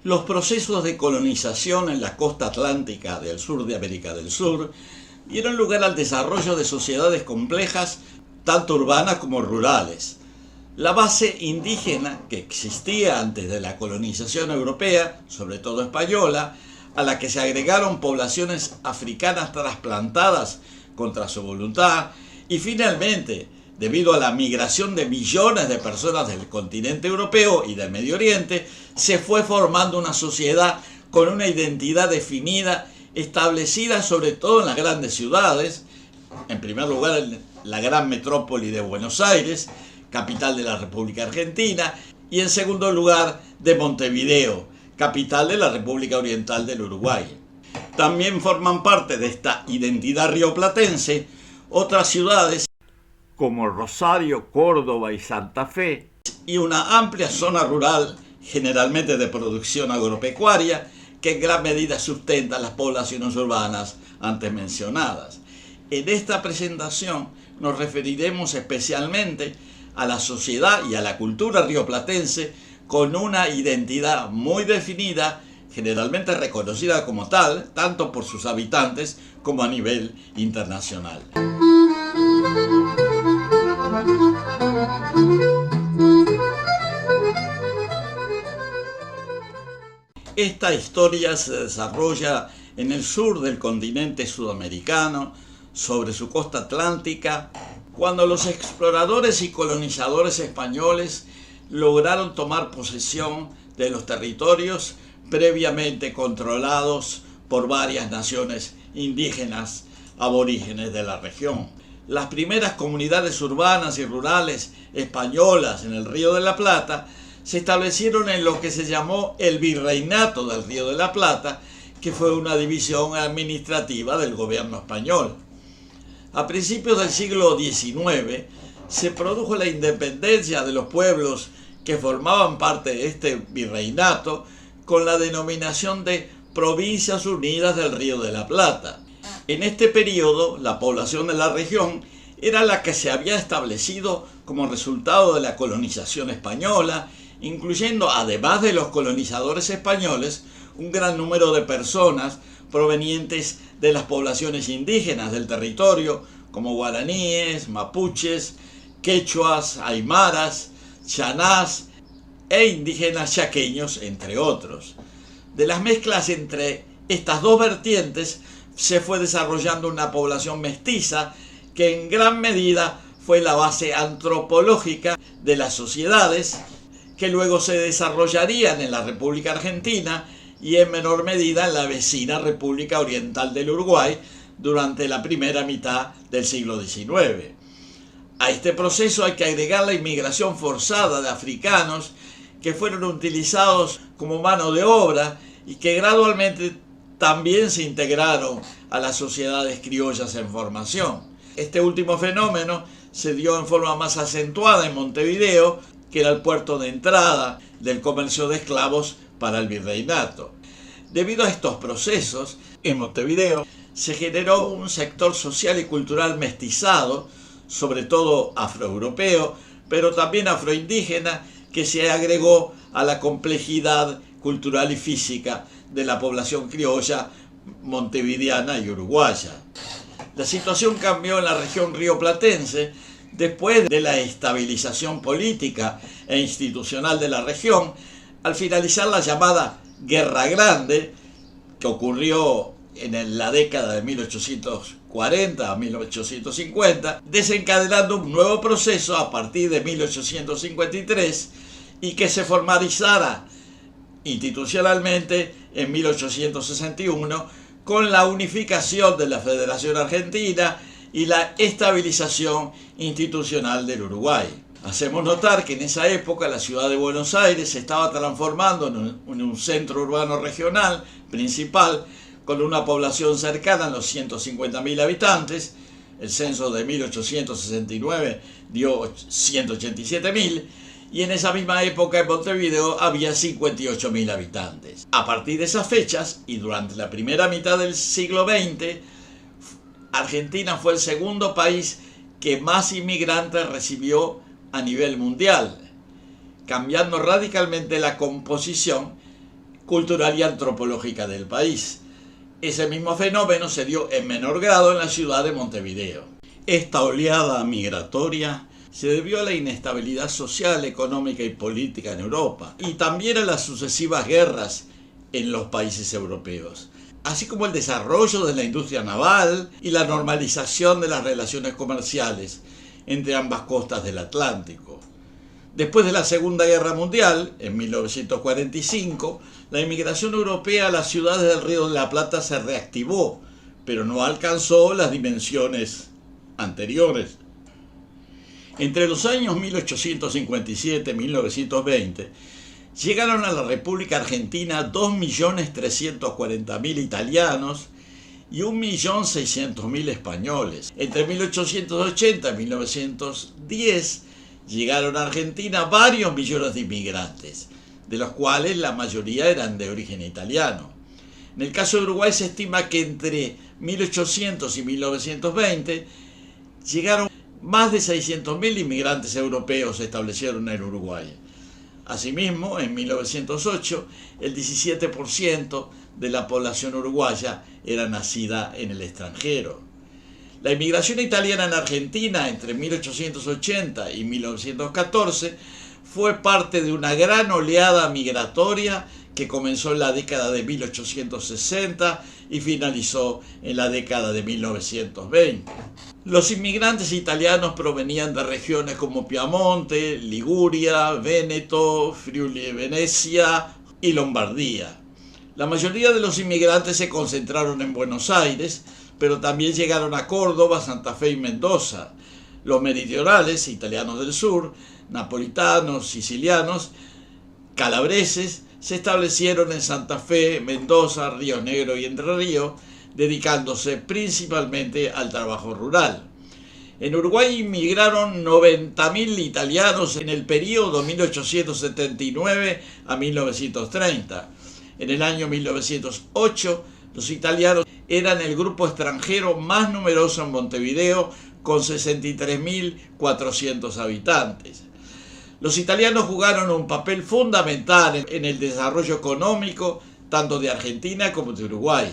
Los procesos de colonización en la costa atlántica del sur de América del Sur dieron lugar al desarrollo de sociedades complejas, tanto urbanas como rurales. La base indígena que existía antes de la colonización europea, sobre todo española, a la que se agregaron poblaciones africanas trasplantadas contra su voluntad, y finalmente, debido a la migración de millones de personas del continente europeo y del Medio Oriente, se fue formando una sociedad con una identidad definida, establecida sobre todo en las grandes ciudades, en primer lugar en la gran metrópoli de Buenos Aires, capital de la República Argentina, y en segundo lugar de Montevideo, capital de la República Oriental del Uruguay. También forman parte de esta identidad rioplatense otras ciudades como Rosario, Córdoba y Santa Fe, y una amplia zona rural, generalmente de producción agropecuaria, que en gran medida sustenta las poblaciones urbanas antes mencionadas. En esta presentación nos referiremos especialmente a la sociedad y a la cultura rioplatense con una identidad muy definida, generalmente reconocida como tal, tanto por sus habitantes como a nivel internacional. Esta historia se desarrolla en el sur del continente sudamericano, sobre su costa atlántica, cuando los exploradores y colonizadores españoles lograron tomar posesión de los territorios previamente controlados por varias naciones indígenas aborígenes de la región. Las primeras comunidades urbanas y rurales españolas en el Río de la Plata se establecieron en lo que se llamó el Virreinato del Río de la Plata, que fue una división administrativa del gobierno español. A principios del siglo XIX se produjo la independencia de los pueblos que formaban parte de este virreinato con la denominación de Provincias Unidas del Río de la Plata. En este periodo, la población de la región era la que se había establecido como resultado de la colonización española, incluyendo, además de los colonizadores españoles, un gran número de personas provenientes de las poblaciones indígenas del territorio, como guaraníes, mapuches, quechuas, aymaras, chanás e indígenas chaqueños, entre otros. De las mezclas entre estas dos vertientes se fue desarrollando una población mestiza que en gran medida fue la base antropológica de las sociedades que luego se desarrollarían en la República Argentina y en menor medida en la vecina República Oriental del Uruguay durante la primera mitad del siglo XIX. A este proceso hay que agregar la inmigración forzada de africanos que fueron utilizados como mano de obra y que gradualmente también se integraron a las sociedades criollas en formación. Este último fenómeno se dio en forma más acentuada en Montevideo, que era el puerto de entrada del comercio de esclavos para el virreinato. Debido a estos procesos, en Montevideo se generó un sector social y cultural mestizado, sobre todo afroeuropeo, pero también afroindígena, que se agregó a la complejidad cultural y física de la población criolla montevideana y uruguaya. La situación cambió en la región rioplatense después de la estabilización política e institucional de la región, al finalizar la llamada Guerra Grande, que ocurrió en la década de 1840 a 1850, desencadenando un nuevo proceso a partir de 1853 y que se formalizara institucionalmente en 1861 con la unificación de la Federación Argentina y la estabilización institucional del Uruguay. Hacemos notar que en esa época la ciudad de Buenos Aires se estaba transformando en un centro urbano regional principal con una población cercana a los 150.000 habitantes. El censo de 1869 dio 187.000 y en esa misma época en Montevideo había 58.000 habitantes. A partir de esas fechas y durante la primera mitad del siglo XX, Argentina fue el segundo país que más inmigrantes recibió a nivel mundial, cambiando radicalmente la composición cultural y antropológica del país. Ese mismo fenómeno se dio en menor grado en la ciudad de Montevideo. Esta oleada migratoria se debió a la inestabilidad social, económica y política en Europa, y también a las sucesivas guerras en los países europeos, así como el desarrollo de la industria naval y la normalización de las relaciones comerciales entre ambas costas del Atlántico. Después de la Segunda Guerra Mundial, en 1945, la inmigración europea a las ciudades del Río de la Plata se reactivó, pero no alcanzó las dimensiones anteriores. Entre los años 1857 y 1920, llegaron a la República Argentina 2.340.000 italianos y 1.600.000 españoles. Entre 1880 y 1910 llegaron a Argentina varios millones de inmigrantes, de los cuales la mayoría eran de origen italiano. En el caso de Uruguay se estima que entre 1800 y 1920 llegaron más de 600.000 inmigrantes europeos se establecieron en Uruguay. Asimismo, en 1908, el 17% de la población uruguaya era nacida en el extranjero. La inmigración italiana en Argentina entre 1880 y 1914 fue parte de una gran oleada migratoria que comenzó en la década de 1860 y finalizó en la década de 1920. Los inmigrantes italianos provenían de regiones como Piamonte, Liguria, Véneto, Friuli-Venecia y Lombardía. La mayoría de los inmigrantes se concentraron en Buenos Aires, pero también llegaron a Córdoba, Santa Fe y Mendoza. Los meridionales, italianos del sur, napolitanos, sicilianos, calabreses, se establecieron en Santa Fe, Mendoza, Río Negro y Entre Ríos, dedicándose principalmente al trabajo rural. En Uruguay inmigraron 90.000 italianos en el período 1879 a 1930. En el año 1908, los italianos eran el grupo extranjero más numeroso en Montevideo, con 63.400 habitantes. Los italianos jugaron un papel fundamental en el desarrollo económico tanto de Argentina como de Uruguay.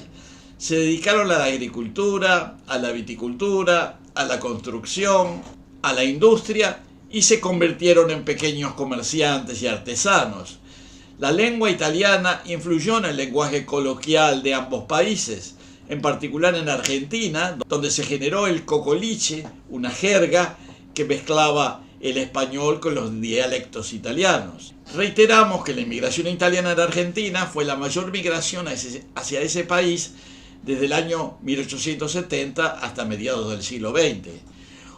Se dedicaron a la agricultura, a la viticultura, a la construcción, a la industria y se convirtieron en pequeños comerciantes y artesanos. La lengua italiana influyó en el lenguaje coloquial de ambos países, en particular en Argentina, donde se generó el cocoliche, una jerga que mezclaba el español con los dialectos italianos. Reiteramos que la inmigración italiana en Argentina fue la mayor migración hacia ese país desde el año 1870 hasta mediados del siglo XX.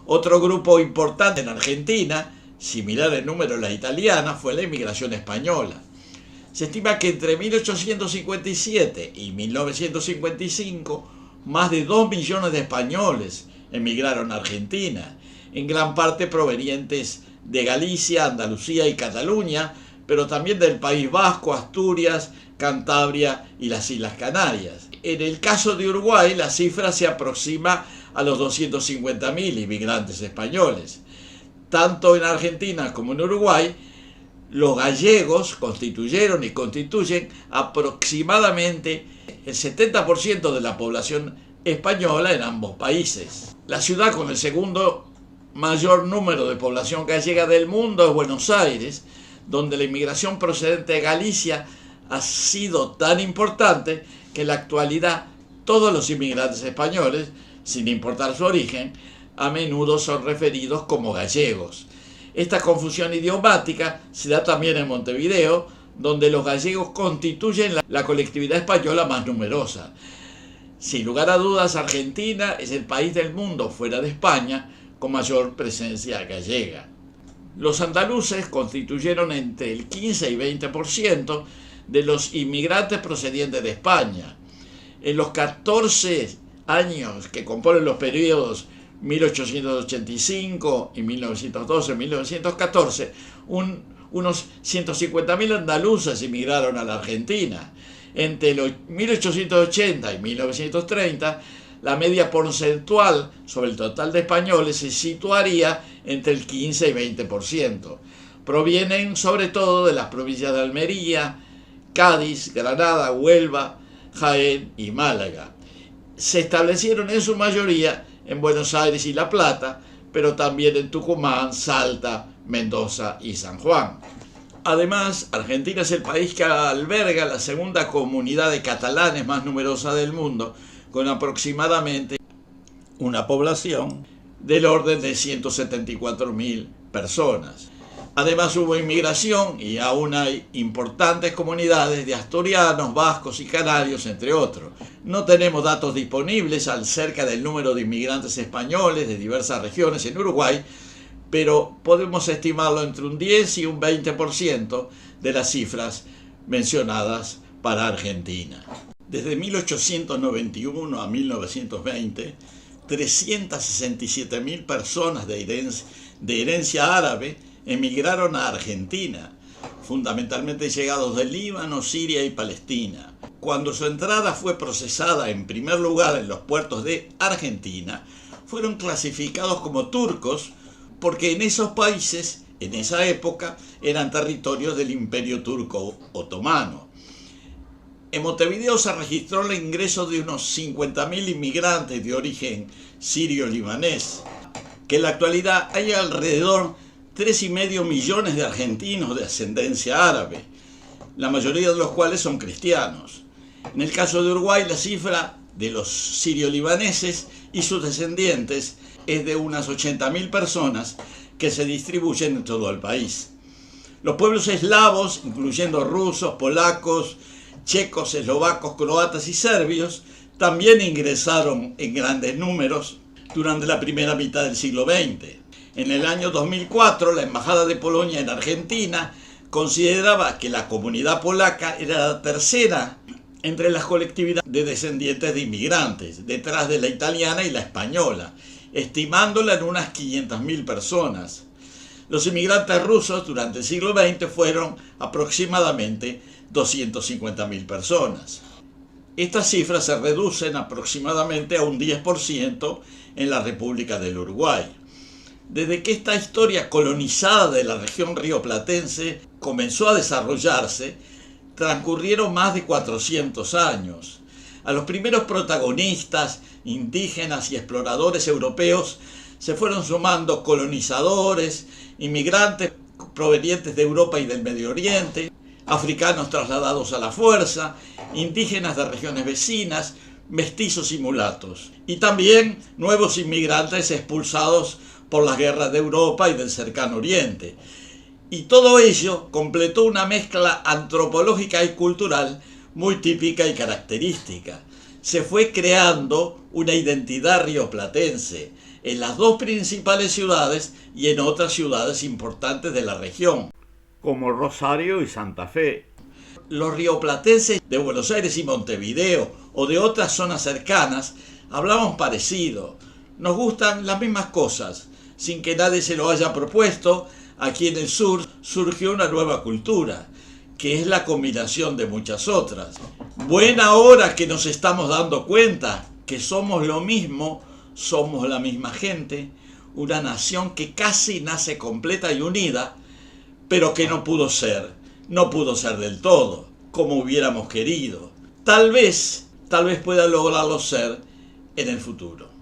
Otro grupo importante en Argentina, similar en número a la italiana, fue la inmigración española. Se estima que entre 1857 y 1955 más de 2 millones de españoles emigraron a Argentina, en gran parte provenientes de Galicia, Andalucía y Cataluña, pero también del País Vasco, Asturias, Cantabria y las Islas Canarias. En el caso de Uruguay, la cifra se aproxima a los 250.000 inmigrantes españoles. Tanto en Argentina como en Uruguay, los gallegos constituyeron y constituyen aproximadamente el 70% de la población española en ambos países. La ciudad con el segundo mayor número de población gallega del mundo es Buenos Aires, donde la inmigración procedente de Galicia ha sido tan importante que en la actualidad todos los inmigrantes españoles, sin importar su origen, a menudo son referidos como gallegos. Esta confusión idiomática se da también en Montevideo, donde los gallegos constituyen la colectividad española más numerosa. Sin lugar a dudas, Argentina es el país del mundo fuera de España con mayor presencia gallega. Los andaluces constituyeron entre el 15 y 20% de los inmigrantes procedientes de España. En los 14 años que componen los periodos 1885 y 1912-1914, unos 150.000 andaluces emigraron a la Argentina. Entre los 1880 y 1930, la media porcentual sobre el total de españoles se situaría entre el 15 y 20%. Provienen sobre todo de las provincias de Almería, Cádiz, Granada, Huelva, Jaén y Málaga. Se establecieron en su mayoría en Buenos Aires y La Plata, pero también en Tucumán, Salta, Mendoza y San Juan. Además, Argentina es el país que alberga la segunda comunidad de catalanes más numerosa del mundo, con aproximadamente una población del orden de 174.000 personas. Además hubo inmigración y aún hay importantes comunidades de asturianos, vascos y canarios, entre otros. No tenemos datos disponibles acerca del número de inmigrantes españoles de diversas regiones en Uruguay, pero podemos estimarlo entre un 10 y un 20% de las cifras mencionadas para Argentina. Desde 1891 a 1920, 367.000 personas de herencia árabe emigraron a Argentina, fundamentalmente llegados de Líbano, Siria y Palestina. Cuando su entrada fue procesada en primer lugar en los puertos de Argentina, fueron clasificados como turcos porque en esos países, en esa época, eran territorios del Imperio Turco Otomano. En Montevideo se registró el ingreso de unos 50.000 inmigrantes de origen sirio-libanés, que en la actualidad hay alrededor 3,5 millones de argentinos de ascendencia árabe, la mayoría de los cuales son cristianos. En el caso de Uruguay, la cifra de los sirio-libaneses y sus descendientes es de unas 80.000 personas que se distribuyen en todo el país. Los pueblos eslavos, incluyendo rusos, polacos, checos, eslovacos, croatas y serbios, también ingresaron en grandes números durante la primera mitad del siglo XX. En el año 2004, la Embajada de Polonia en Argentina consideraba que la comunidad polaca era la tercera entre las colectividades de descendientes de inmigrantes, detrás de la italiana y la española, estimándola en unas 500.000 personas. Los inmigrantes rusos durante el siglo XX fueron aproximadamente 250.000 personas. Estas cifras se reducen aproximadamente a un 10% en la República del Uruguay. Desde que esta historia colonizada de la región rioplatense comenzó a desarrollarse, transcurrieron más de 400 años. A los primeros protagonistas, indígenas y exploradores europeos, se fueron sumando colonizadores, inmigrantes provenientes de Europa y del Medio Oriente, africanos trasladados a la fuerza, indígenas de regiones vecinas, mestizos y mulatos, y también nuevos inmigrantes expulsados por las guerras de Europa y del cercano Oriente. Y todo ello completó una mezcla antropológica y cultural muy típica y característica. Se fue creando una identidad rioplatense en las dos principales ciudades y en otras ciudades importantes de la región, como Rosario y Santa Fe. Los rioplatenses de Buenos Aires y Montevideo o de otras zonas cercanas hablamos parecido. Nos gustan las mismas cosas. Sin que nadie se lo haya propuesto, aquí en el sur surgió una nueva cultura, que es la combinación de muchas otras. Buena hora que nos estamos dando cuenta que somos lo mismo, somos la misma gente, una nación que casi nace completa y unida, pero que no pudo ser del todo, como hubiéramos querido. Tal vez pueda lograrlo ser en el futuro.